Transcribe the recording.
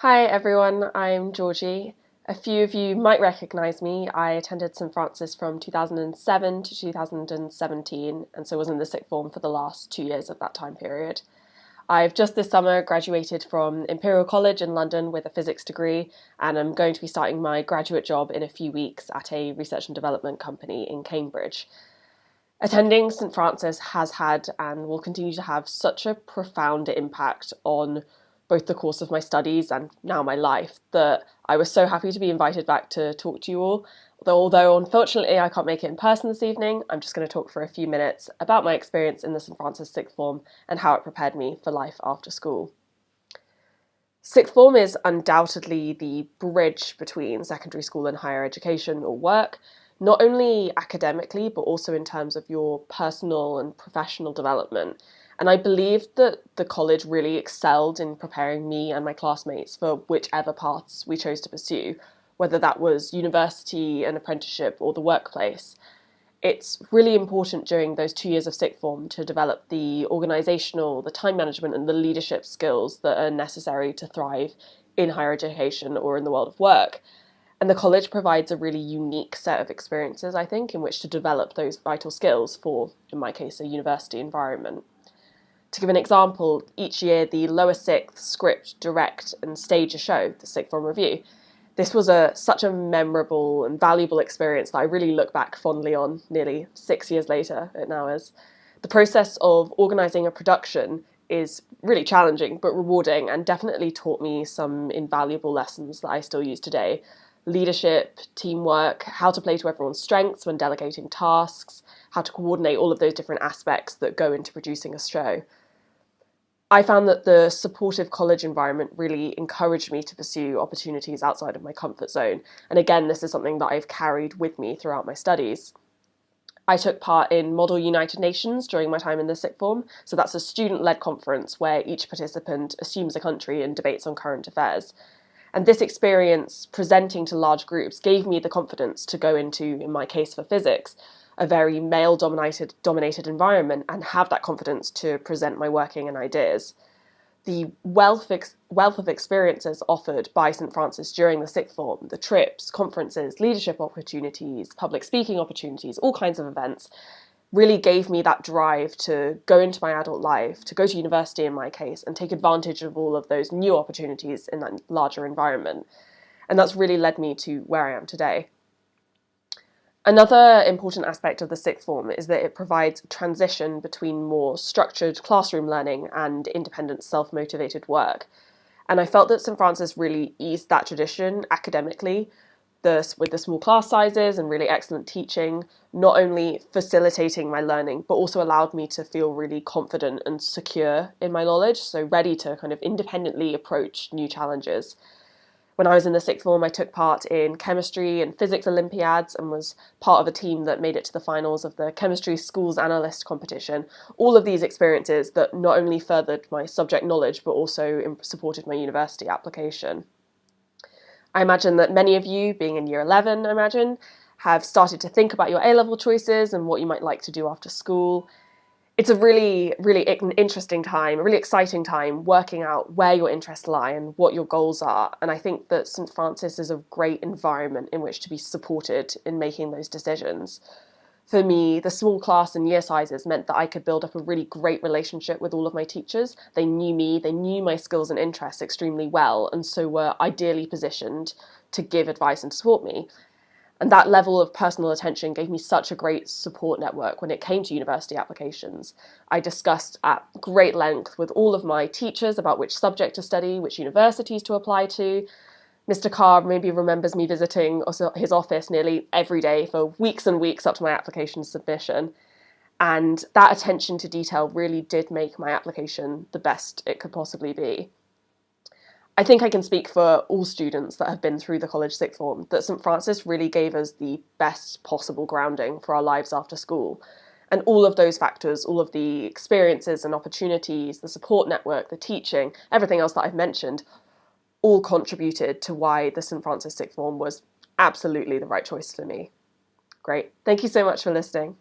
Hi everyone, I'm Georgie. A few of you might recognise me. I attended St Francis from 2007 to 2017 and so was in the sixth form for the last 2 years of that time period. I've just this summer graduated from Imperial College in London with a physics degree, and I'm going to be starting my graduate job in a few weeks at a research and development company in Cambridge. Attending St Francis has had and will continue to have such a profound impact on both the course of my studies and now my life that I was so happy to be invited back to talk to you all. Although unfortunately I can't make it in person this evening, I'm just going to talk for a few minutes about my experience in the St Francis sixth form and how it prepared me for life after school. Sixth form is undoubtedly the bridge between secondary school and higher education or work, not only academically, but also in terms of your personal and professional development. And I believe that the college really excelled in preparing me and my classmates for whichever paths we chose to pursue, whether that was university, an apprenticeship, or the workplace. It's really important during those 2 years of sixth form to develop the organisational, the time management, and the leadership skills that are necessary to thrive in higher education or in the world of work. And the college provides a really unique set of experiences, I think, in which to develop those vital skills for, in my case, a university environment. To give an example, each year the lower sixth script, direct, and stage a show, the sixth form review. This was such a memorable and valuable experience that I really look back fondly on nearly 6 years later, it now is. The process of organising a production is really challenging but rewarding and definitely taught me some invaluable lessons that I still use today. Leadership, teamwork, how to play to everyone's strengths when delegating tasks, how to coordinate all of those different aspects that go into producing a show. I found that the supportive college environment really encouraged me to pursue opportunities outside of my comfort zone. And again, this is something that I've carried with me throughout my studies. I took part in Model United Nations during my time in the sixth form. So that's a student-led conference where each participant assumes a country and debates on current affairs. And this experience presenting to large groups gave me the confidence to go into, in my case for physics, a very male-dominated environment and have that confidence to present my working and ideas. The wealth of experiences offered by St Francis during the sixth form, the trips, conferences, leadership opportunities, public speaking opportunities, all kinds of events, really gave me that drive to go into my adult life, to go to university in my case, and take advantage of all of those new opportunities in that larger environment. And that's really led me to where I am today. Another important aspect of the sixth form is that it provides a transition between more structured classroom learning and independent self-motivated work. And I felt that St Francis really eased that tradition academically, with the small class sizes and really excellent teaching, not only facilitating my learning, but also allowed me to feel really confident and secure in my knowledge, so ready to kind of independently approach new challenges. When I was in the sixth form, I took part in chemistry and physics Olympiads and was part of a team that made it to the finals of the Chemistry Schools Analyst competition. All of these experiences that not only furthered my subject knowledge, but also supported my university application. I imagine that many of you, being in year 11, have started to think about your A-level choices and what you might like to do after school. It's a really, really interesting time, a really exciting time working out where your interests lie and what your goals are. And I think that St Francis is a great environment in which to be supported in making those decisions. For me, the small class and year sizes meant that I could build up a really great relationship with all of my teachers. They knew me, they knew my skills and interests extremely well, and so were ideally positioned to give advice and to support me. And that level of personal attention gave me such a great support network when it came to university applications. I discussed at great length with all of my teachers about which subject to study, which universities to apply to. Mr. Carr maybe remembers me visiting his office nearly every day for weeks and weeks up to my application submission. And that attention to detail really did make my application the best it could possibly be. I think I can speak for all students that have been through the college sixth form that St Francis really gave us the best possible grounding for our lives after school. And all of those factors, all of the experiences and opportunities, the support network, the teaching, everything else that I've mentioned, all contributed to why the St Francis sixth form was absolutely the right choice for me. Great. Thank you so much for listening.